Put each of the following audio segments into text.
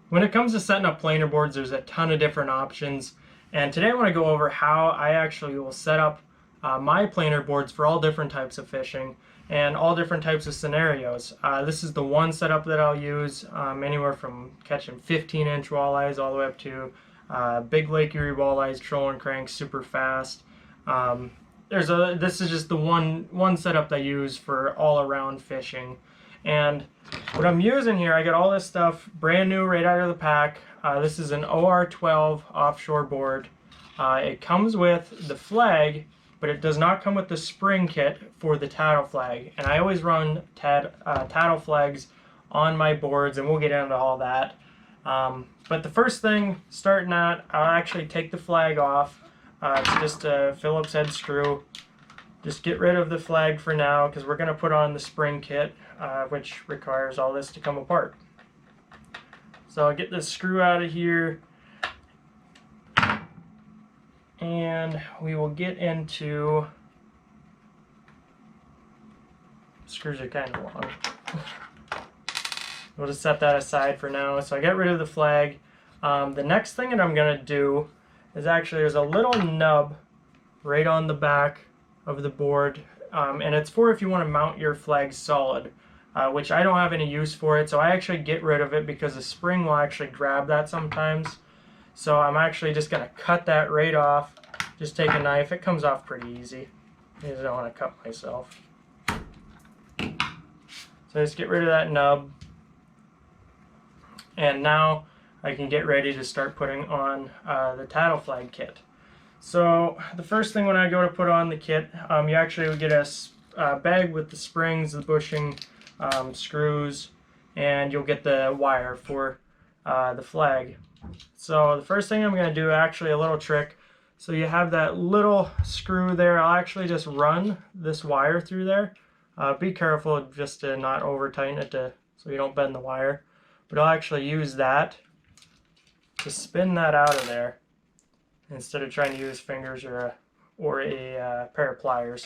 When it comes to setting up planer boards, there's a ton of different options. And today I want to go over how I actually will set up my planer boards for all different types of fishing and all different types of scenarios. This is the one setup that I'll use anywhere from catching 15-inch walleyes all the way up to big Lake Erie walleyes, trolling cranks super fast. This is just the one setup that I use for all around fishing. And what I'm using here, I got all this stuff brand new right out of the pack. This is an OR12 offshore board. It comes with the flag, but it does not come with the spring kit for the tattle flag. And I always run tattle flags on my boards, and we'll get into all that. But the first thing, starting out, I'll actually take the flag off. It's just a Phillips head screw. Just get rid of the flag for now because we're going to put on the spring kit, which requires all this to come apart. So I'll get this screw out of here and we will get into, screws are kind of long. We'll just set that aside for now. So I get rid of the flag. The next thing that I'm going to do is actually, there's a little nub right on the back of the board, and it's for if you want to mount your flag solid, which I don't have any use for it, so I actually get rid of it because the spring will actually grab that sometimes. So I'm actually just going to cut that right off. Just take a knife. It comes off pretty easy. I just don't want to cut myself. So just get rid of that nub. And now I can get ready to start putting on the tattle flag kit. So the first thing when I go to put on the kit, you actually would get a bag with the springs, the bushing, screws, and you'll get the wire for the flag. So the first thing I'm going to do, actually a little trick. So you have that little screw there. I'll actually just run this wire through there. Be careful just to not over tighten it so you don't bend the wire. But I'll actually use that to spin that out of there instead of trying to use fingers or a pair of pliers.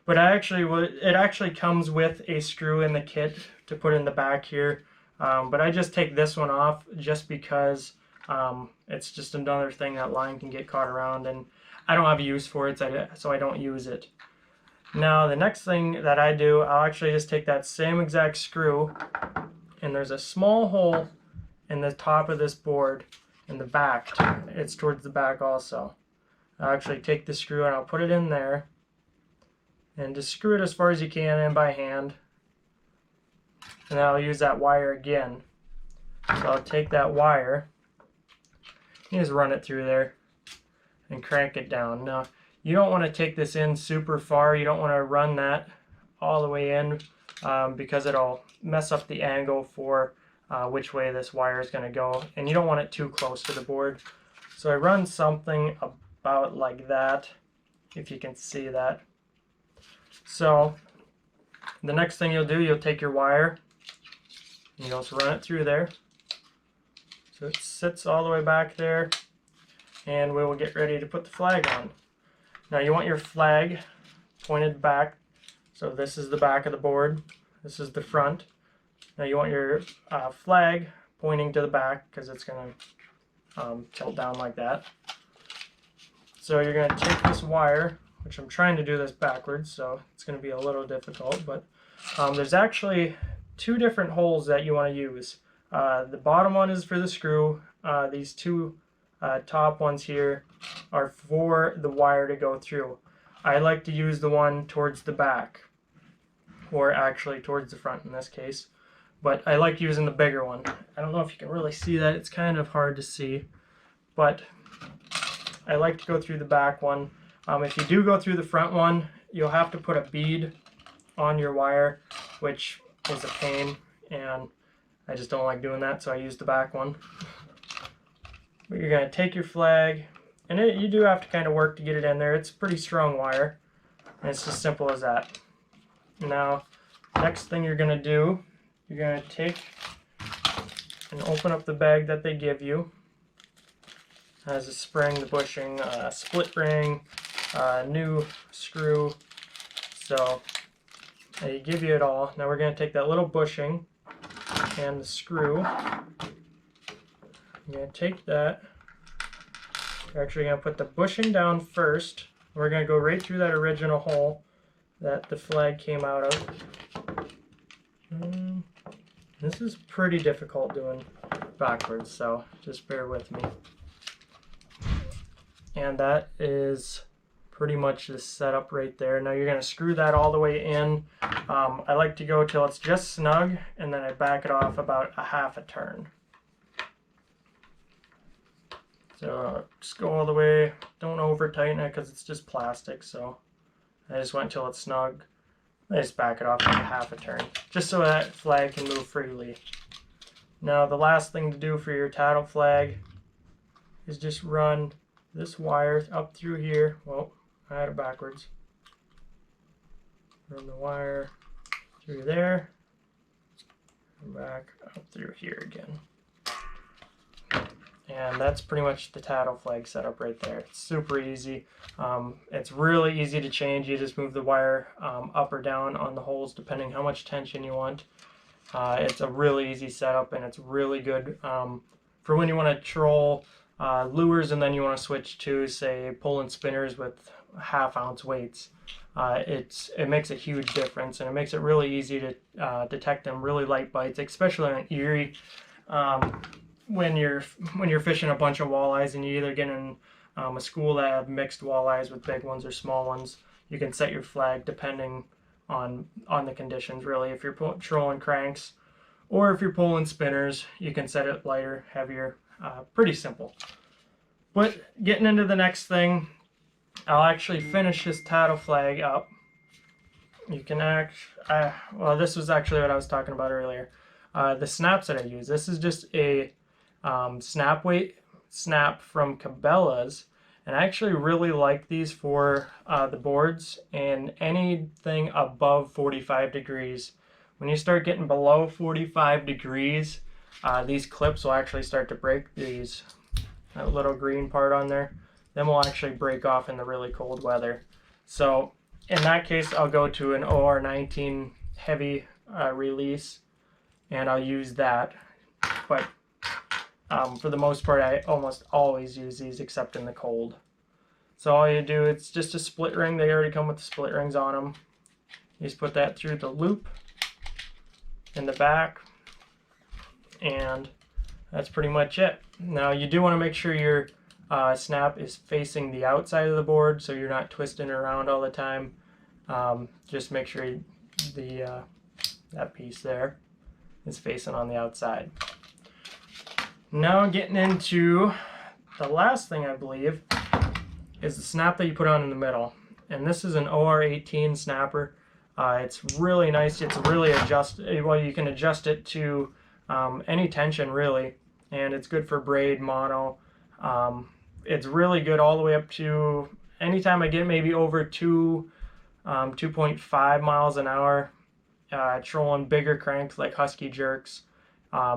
But it actually comes with a screw in the kit to put in the back here. But I just take this one off just because it's just another thing that line can get caught around, and I don't have a use for it, so I don't use it. Now the next thing that I do, I'll actually just take that same exact screw, and there's a small hole in the top of this board in the back. It's towards the back also. I'll actually take the screw and I'll put it in there and just screw it as far as you can in by hand, and then I'll use that wire again. So I'll take that wire, you just run it through there and crank it down. Now you don't want to take this in super far. You don't want to run that all the way in because it'll mess up the angle for which way this wire is going to go, and you don't want it too close to the board. So I run something about like that, if you can see that. So the next thing you'll do, you'll take your wire and you'll just run it through there so it sits all the way back there, and we will get ready to put the flag on. Now you want your flag pointed back, so this is the back of the board, this is the front. Now you want your flag pointing to the back because it's going to tilt down like that. So you're going to take this wire, which I'm trying to do this backwards, so it's going to be a little difficult, but there's actually two different holes that you want to use. The bottom one is for the screw. These two top ones here are for the wire to go through. I like to use the one towards the back, or actually towards the front in this case. But I like using the bigger one. I don't know if you can really see that. It's kind of hard to see. But I like to go through the back one. If you do go through the front one, you'll have to put a bead on your wire, which is a pain. And I just don't like doing that, so I use the back one. But you're going to take your flag, and you do have to kind of work to get it in there. It's pretty strong wire, and it's just simple as that. Now, next thing you're going to do, you're going to take and open up the bag that they give you. It has a spring, the bushing, split ring, new screw. So they give you it all. Now we're going to take that little bushing and the screw, I'm going to take that. We're actually going to put the bushing down first. We're going to go right through that original hole that the flag came out of. This is pretty difficult doing backwards, so just bear with me. And that is pretty much the setup right there. Now you're going to screw that all the way in. I like to go till it's just snug, and then I back it off about a half a turn. So just go all the way. Don't over tighten it because it's just plastic. So I just went till it's snug. I just back it off like a half a turn, just so that flag can move freely. Now the last thing to do for your tattle flag is just run this wire up through here. Well, I had it backwards. Run the wire through there, and back up through here again. And that's pretty much the tattle flag setup right there. It's super easy. It's really easy to change. You just move the wire up or down on the holes depending how much tension you want. It's a really easy setup, and it's really good for when you want to troll lures and then you want to switch to, say, pulling spinners with half-ounce weights. It makes a huge difference, and it makes it really easy to detect them really light bites, especially on Erie. When you're fishing a bunch of walleyes and you either get in a school that have mixed walleyes with big ones or small ones, you can set your flag depending on the conditions, really. If you're trolling cranks or if you're pulling spinners, you can set it lighter, heavier. Pretty simple. But getting into the next thing, I'll actually finish this tattle flag up. You can well, this was actually what I was talking about earlier. The snaps that I use. This is just a snap weight snap from Cabela's, and I actually really like these for the boards and anything above 45 degrees. When you start getting below 45 degrees, these clips will actually start to break. That little green part on there, then will actually break off in the really cold weather. So in that case, I'll go to an OR19 heavy release, and I'll use that. But for the most part, I almost always use these except in the cold. So all you do, it's just a split ring. They already come with the split rings on them. You just put that through the loop in the back, and that's pretty much it. Now you do want to make sure your snap is facing the outside of the board, so you're not twisting it around all the time. Just make sure that piece there is facing on the outside. Now getting into the last thing, I believe, is the snap that you put on in the middle. And this is an OR18 snapper. It's really nice. It's really well, you can adjust it to any tension really, and it's good for braid, mono. It's really good all the way up to anytime I get maybe over 2.5 miles an hour, trolling bigger cranks like Husky jerks.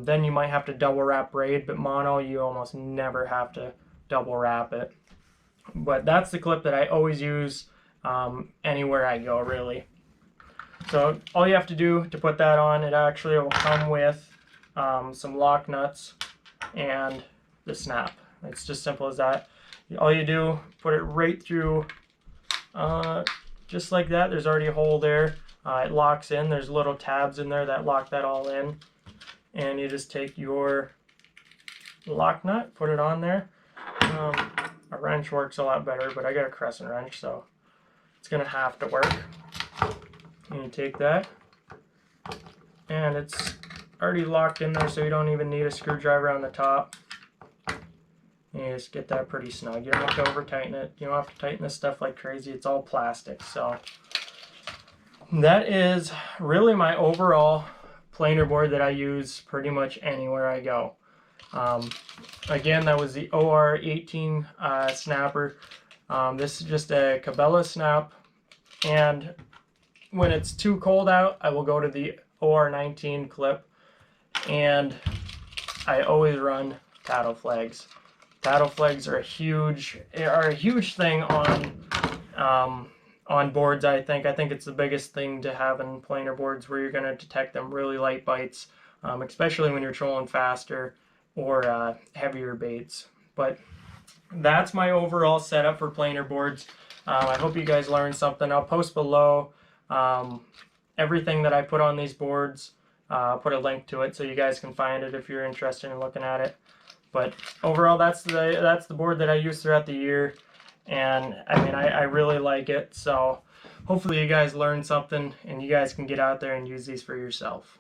Then you might have to double wrap braid, but mono you almost never have to double wrap it. But that's the clip that I always use anywhere I go, really. So all you have to do to put that on, it actually will come with some lock nuts and the snap. It's just simple as that. All you do, put it right through just like that. There's already a hole there. It locks in. There's little tabs in there that lock that all in. And you just take your lock nut, put it on there. A wrench works a lot better, but I got a crescent wrench, so it's going to have to work. And you take that, and it's already locked in there, so you don't even need a screwdriver on the top. And you just get that pretty snug. You don't have to over tighten it. You don't have to tighten this stuff like crazy. It's all plastic. So that is really my overall planer board that I use pretty much anywhere I go. Again, that was the OR18 snapper. This is just a Cabela snap, and when it's too cold out, I will go to the OR19 clip, and I always run tattle flags. Tattle flags are a huge thing on boards. I think it's the biggest thing to have in planer boards, where you're going to detect them really light bites, especially when you're trolling faster or heavier baits. But that's my overall setup for planer boards. I hope you guys learned something. I'll post below everything that I put on these boards. I'll put a link to it so you guys can find it if you're interested in looking at it. But overall, that's the board that I use throughout the year, and I mean I really like it. So hopefully you guys learned something and you guys can get out there and use these for yourself.